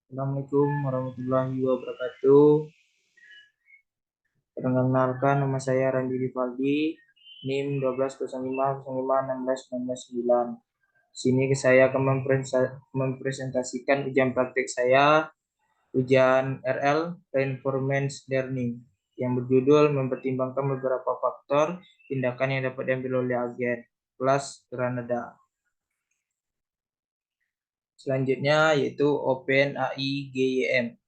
Assalamualaikum warahmatullahi wabarakatuh. Perkenalkan, nama saya Randi Rivaldi, NIM 1205051699. Sini saya akan mempresentasikan ujian praktik saya, ujian RL Reinforcement Learning, yang berjudul mempertimbangkan beberapa faktor tindakan yang dapat diambil oleh agen, kelas Granada. Selanjutnya yaitu OpenAI GYM.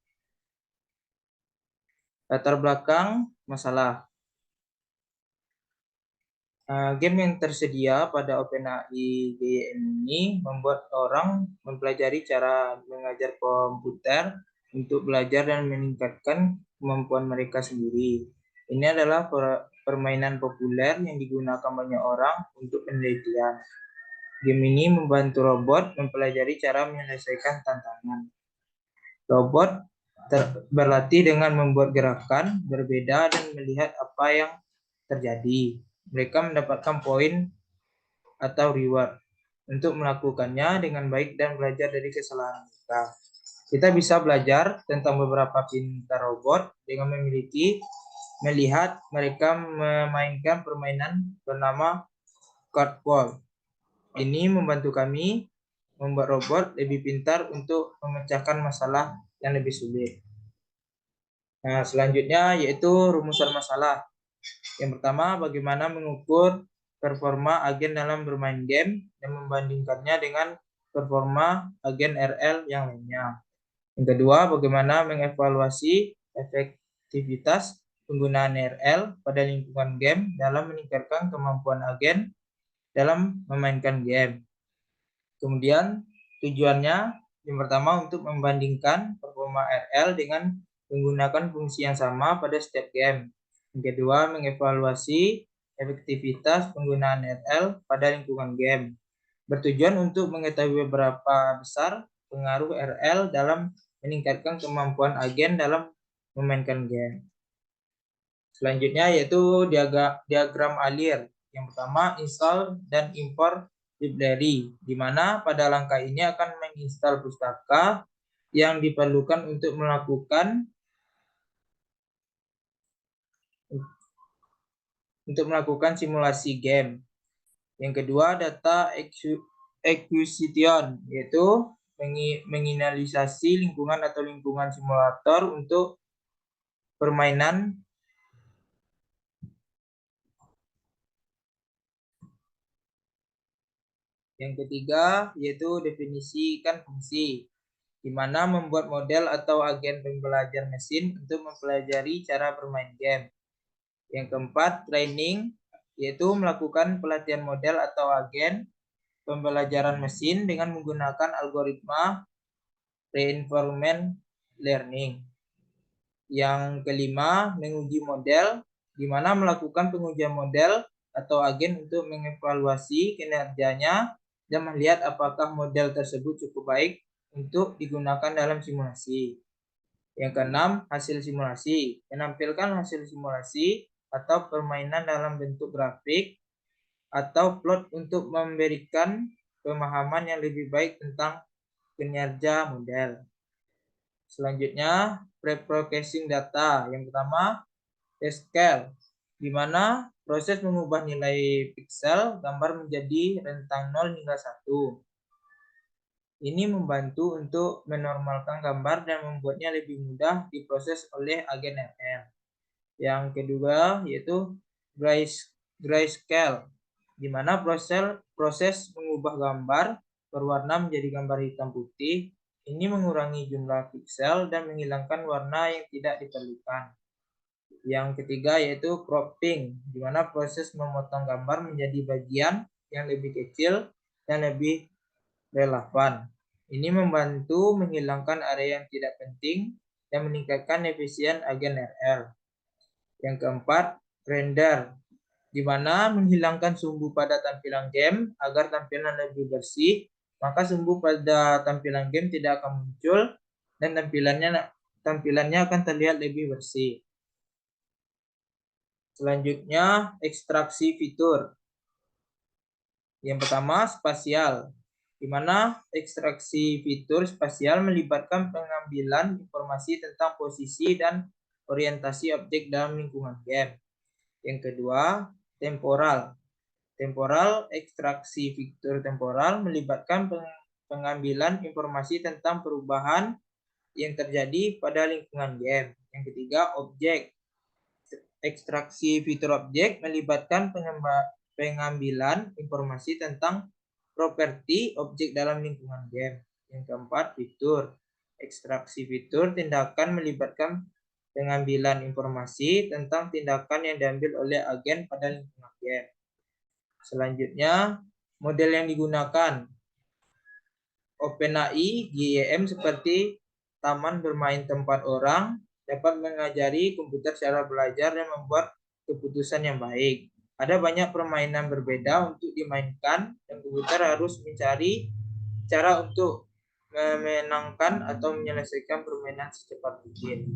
Latar belakang masalah. Game yang tersedia pada OpenAI GYM ini membuat orang mempelajari cara mengajar komputer untuk belajar dan meningkatkan kemampuan mereka sendiri. Ini adalah permainan populer yang digunakan banyak orang untuk penelitian. Game ini membantu robot mempelajari cara menyelesaikan tantangan. Robot berlatih dengan membuat gerakan berbeda dan melihat apa yang terjadi. Mereka mendapatkan poin atau reward untuk melakukannya dengan baik dan belajar dari kesalahan mereka. Kita bisa belajar tentang beberapa pintar robot dengan melihat mereka memainkan permainan bernama Cardball. Ini membantu kami membuat robot lebih pintar untuk memecahkan masalah yang lebih sulit. Nah, selanjutnya yaitu rumusan masalah. Yang pertama, bagaimana mengukur performa agen dalam bermain game dan membandingkannya dengan performa agen RL yang lainnya. Yang kedua, bagaimana mengevaluasi efektivitas penggunaan RL pada lingkungan game dalam meningkatkan kemampuan agen dalam memainkan game. Kemudian, tujuannya yang pertama untuk membandingkan performa RL dengan menggunakan fungsi yang sama pada setiap game. Yang kedua, mengevaluasi efektivitas penggunaan RL pada lingkungan game. Bertujuan untuk mengetahui beberapa besar pengaruh RL dalam meningkatkan kemampuan agen dalam memainkan game. Selanjutnya yaitu diagram alir. Yang pertama, install dan import library, di mana pada langkah ini akan menginstal pustaka yang diperlukan untuk melakukan simulasi game. Yang kedua, data acquisition, yaitu menginisialisasi lingkungan atau lingkungan simulator untuk permainan. Yang ketiga, yaitu definisikan fungsi, di mana membuat model atau agen pembelajar mesin untuk mempelajari cara bermain game. Yang keempat, training, yaitu melakukan pelatihan model atau agen pembelajaran mesin dengan menggunakan algoritma reinforcement learning. Yang kelima, menguji model, di mana melakukan pengujian model atau agen untuk mengevaluasi kinerjanya dan melihat apakah model tersebut cukup baik untuk digunakan dalam simulasi. Yang keenam, hasil simulasi. Menampilkan hasil simulasi atau permainan dalam bentuk grafik atau plot untuk memberikan pemahaman yang lebih baik tentang kinerja model. Selanjutnya, pre-processing data. Yang pertama, scale, di mana proses mengubah nilai pixel gambar menjadi rentang 0 hingga 1. Ini membantu untuk menormalkan gambar dan membuatnya lebih mudah diproses oleh agen RL. Yang kedua yaitu grayscale, di mana proses mengubah gambar berwarna menjadi gambar hitam putih. Ini mengurangi jumlah pixel dan menghilangkan warna yang tidak diperlukan. Yang ketiga yaitu cropping, di mana proses memotong gambar menjadi bagian yang lebih kecil dan lebih relevan. Ini membantu menghilangkan area yang tidak penting dan meningkatkan efisien agen RL. Yang keempat, render, di mana menghilangkan sumbu pada tampilan game agar tampilan lebih bersih, maka sumbu pada tampilan game tidak akan muncul dan tampilannya akan terlihat lebih bersih. Selanjutnya, ekstraksi fitur. Yang pertama, spasial. di mana ekstraksi fitur spasial melibatkan pengambilan informasi tentang posisi dan orientasi objek dalam lingkungan game. Yang kedua, temporal. Temporal, ekstraksi fitur temporal melibatkan pengambilan informasi tentang perubahan yang terjadi pada lingkungan game. Yang ketiga, objek. Ekstraksi fitur objek melibatkan pengambilan informasi tentang properti objek dalam lingkungan game. Yang keempat, fitur. Ekstraksi fitur tindakan melibatkan pengambilan informasi tentang tindakan yang diambil oleh agen pada lingkungan game. Selanjutnya, model yang digunakan. OpenAI GEM seperti taman bermain tempat orang dapat mengajari komputer cara belajar dan membuat keputusan yang baik. Ada banyak permainan berbeda untuk dimainkan dan komputer harus mencari cara untuk memenangkan atau menyelesaikan permainan secepat mungkin.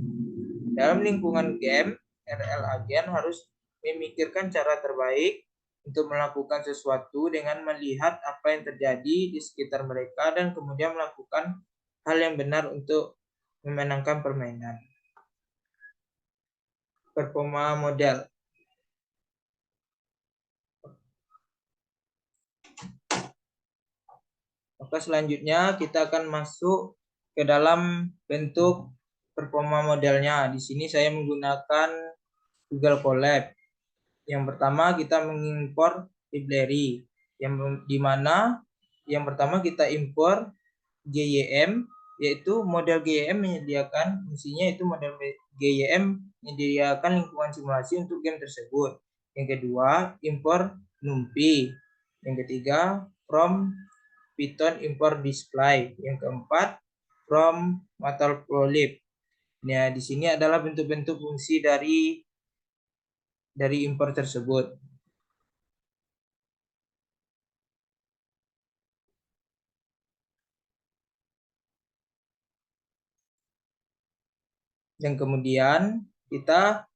Dalam lingkungan game, RL agen harus memikirkan cara terbaik untuk melakukan sesuatu dengan melihat apa yang terjadi di sekitar mereka dan kemudian melakukan hal yang benar untuk memenangkan permainan. Performa model. Maka selanjutnya kita akan masuk ke dalam bentuk performa modelnya. Di sini saya menggunakan Google Colab. Yang pertama kita mengimpor library, yang dimana yang pertama kita impor GYM, yaitu model GYM menyediakan fungsinya itu model GYM menyediakan lingkungan simulasi untuk game tersebut. Yang kedua, impor NumPy. Yang ketiga, from Python import display. Yang keempat, from Matplotlib. Nah, di sini adalah bentuk-bentuk fungsi dari import tersebut. Dan kemudian kita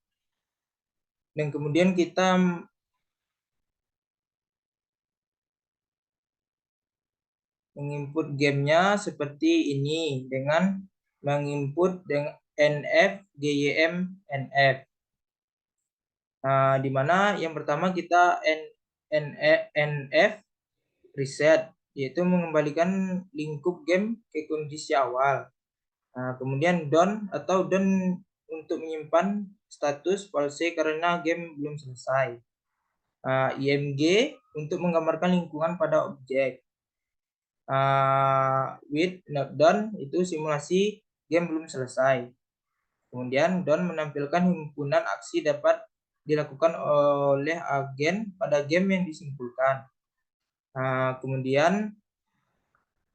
menginput gamenya seperti ini dengan menginput dengan nf gym nf. Nah, di mana yang pertama kita nf reset, yaitu mengembalikan lingkup game ke kondisi awal. Nah, kemudian done atau done untuk menyimpan status false karena game belum selesai. IMG untuk menggambarkan lingkungan pada objek. With not done itu simulasi game belum selesai. Kemudian done menampilkan himpunan aksi dapat dilakukan oleh agen pada game yang disimpulkan. Kemudian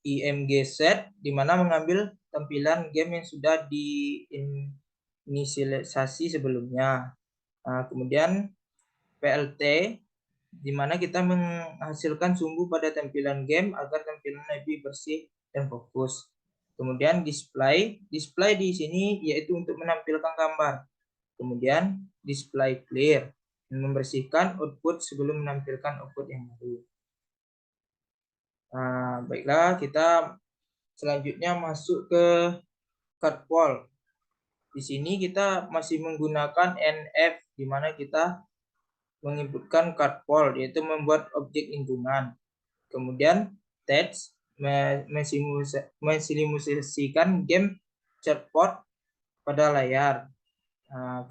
IMG set di mana mengambil tampilan game yang sudah diinisialisasi sebelumnya. Kemudian PLT di mana kita menghasilkan sumbu pada tampilan game agar tampilan lebih bersih dan fokus. Kemudian display di sini yaitu untuk menampilkan gambar. Kemudian display clear, membersihkan output sebelum menampilkan output yang baru. Baiklah, kita selanjutnya masuk ke card poll. Di sini kita masih menggunakan NF, di mana kita menginputkan card poll, yaitu membuat objek lingkungan. Kemudian text mensimulasikan game chatbot pada layar.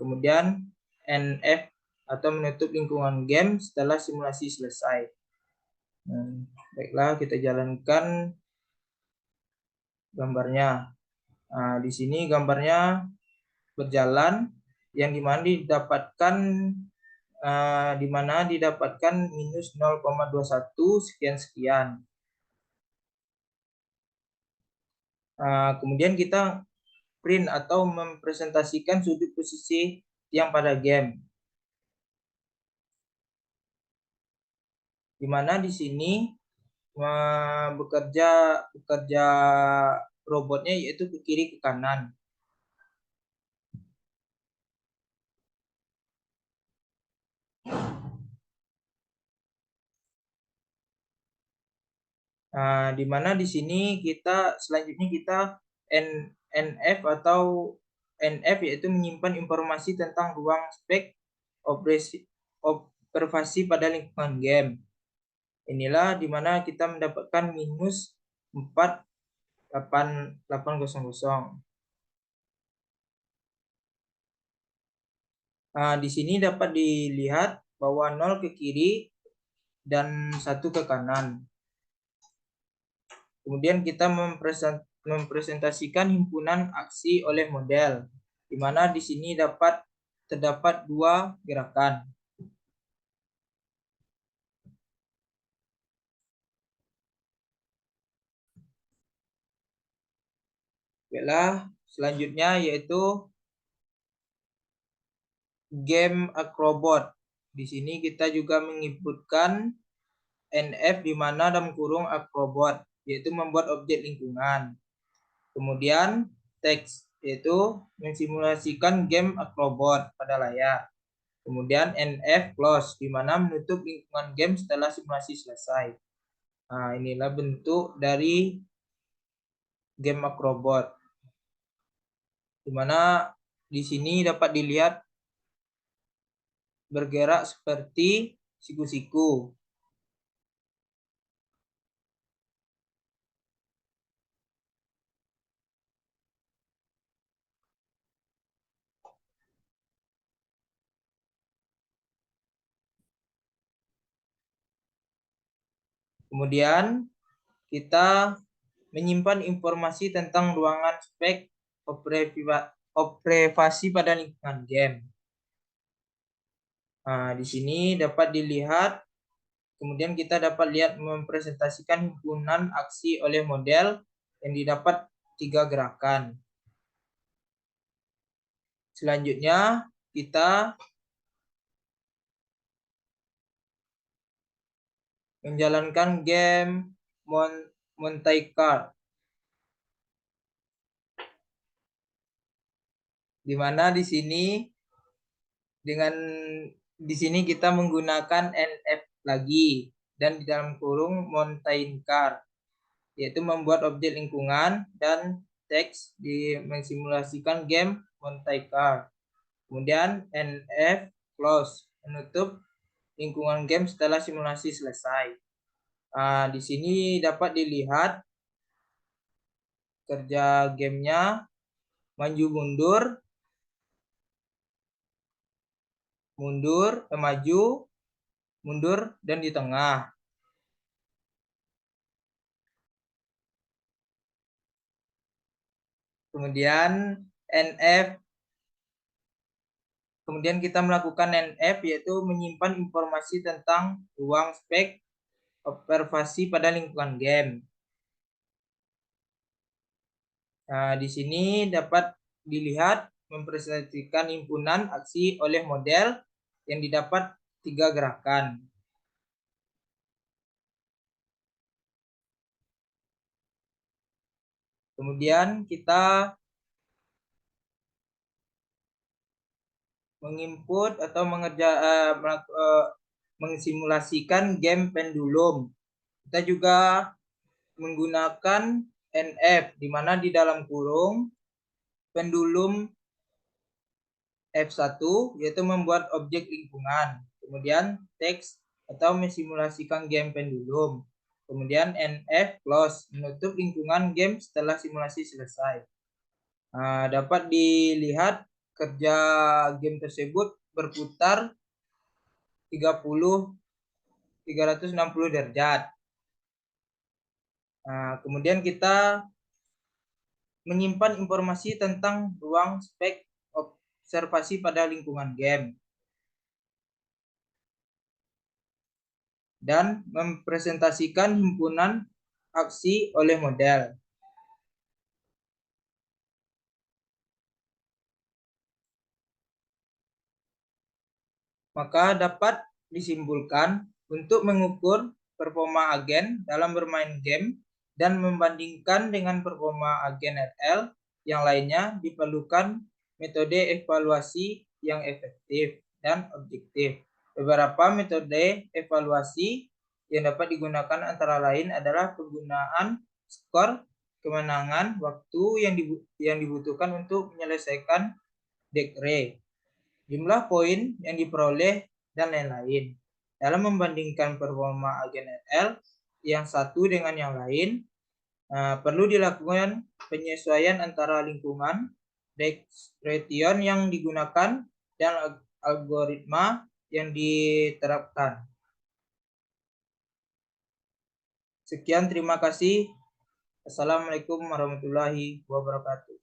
Kemudian NF atau menutup lingkungan game setelah simulasi selesai. Baiklah, kita jalankan gambarnya. Di sini gambarnya berjalan yang dimana didapatkan minus 0,21 sekian. Kemudian kita print atau mempresentasikan sudut posisi yang pada game. Dimana di sini bekerja robotnya yaitu ke kiri ke kanan. Nah, di mana di sini kita selanjutnya kita NF atau NF yaitu menyimpan informasi tentang ruang spek observasi pada lingkungan game. Inilah di mana kita mendapatkan minus 48800. Nah, di sini dapat dilihat bahwa 0 ke kiri dan 1 ke kanan. Kemudian kita mempresentasikan himpunan aksi oleh model, di mana di sini terdapat 2 gerakan. Baiklah, selanjutnya yaitu game Acrobot. Di sini kita juga menginputkan NF di mana dalam kurung Acrobot, yaitu membuat objek lingkungan. Kemudian teks, yaitu mensimulasikan game Acrobot pada layar. Kemudian NF close, di mana menutup lingkungan game setelah simulasi selesai. Nah, inilah bentuk dari game Acrobot, di mana di sini dapat dilihat bergerak seperti siku-siku. Kemudian kita menyimpan informasi tentang ruangan spek observasi pada lingkungan game. Nah, di sini dapat dilihat, kemudian kita dapat lihat mempresentasikan himpunan aksi oleh model yang didapat 3 gerakan. Selanjutnya kita menjalankan game Monte Carlo, di mana di sini kita menggunakan NF lagi dan di dalam kurung mountain car, yaitu membuat objek lingkungan dan teks mensimulasikan game Monte Carlo. Kemudian NF close, menutup lingkungan game setelah simulasi selesai. Di sini dapat dilihat kerja gamenya maju maju, mundur, dan di tengah. Kemudian kita melakukan NF, yaitu menyimpan informasi tentang ruang spek observasi pada lingkungan game. Nah, di sini dapat dilihat mempresentasikan himpunan aksi oleh model yang didapat 3 gerakan. Kemudian kita menginput atau mensimulasikan game pendulum. Kita juga menggunakan NF, di mana di dalam kurung pendulum F1, yaitu membuat objek lingkungan. Kemudian teks atau mensimulasikan game pendulum. Kemudian NF close, menutup lingkungan game setelah simulasi selesai. Nah, dapat dilihat kerja game tersebut berputar 360 derajat. Nah, kemudian kita menyimpan informasi tentang ruang spek observasi pada lingkungan game dan mempresentasikan himpunan aksi oleh model. Maka dapat disimpulkan untuk mengukur performa agen dalam bermain game dan membandingkan dengan performa agen RL yang lainnya, diperlukan metode evaluasi yang efektif dan objektif. Beberapa metode evaluasi yang dapat digunakan antara lain adalah penggunaan skor, kemenangan, waktu yang dibutuhkan untuk menyelesaikan dekre, jumlah poin yang diperoleh, dan lain-lain. Dalam membandingkan performa agen RL yang satu dengan yang lain, perlu dilakukan penyesuaian antara lingkungan, dekretion yang digunakan, dan algoritma yang diterapkan. Sekian, terima kasih. Assalamualaikum warahmatullahi wabarakatuh.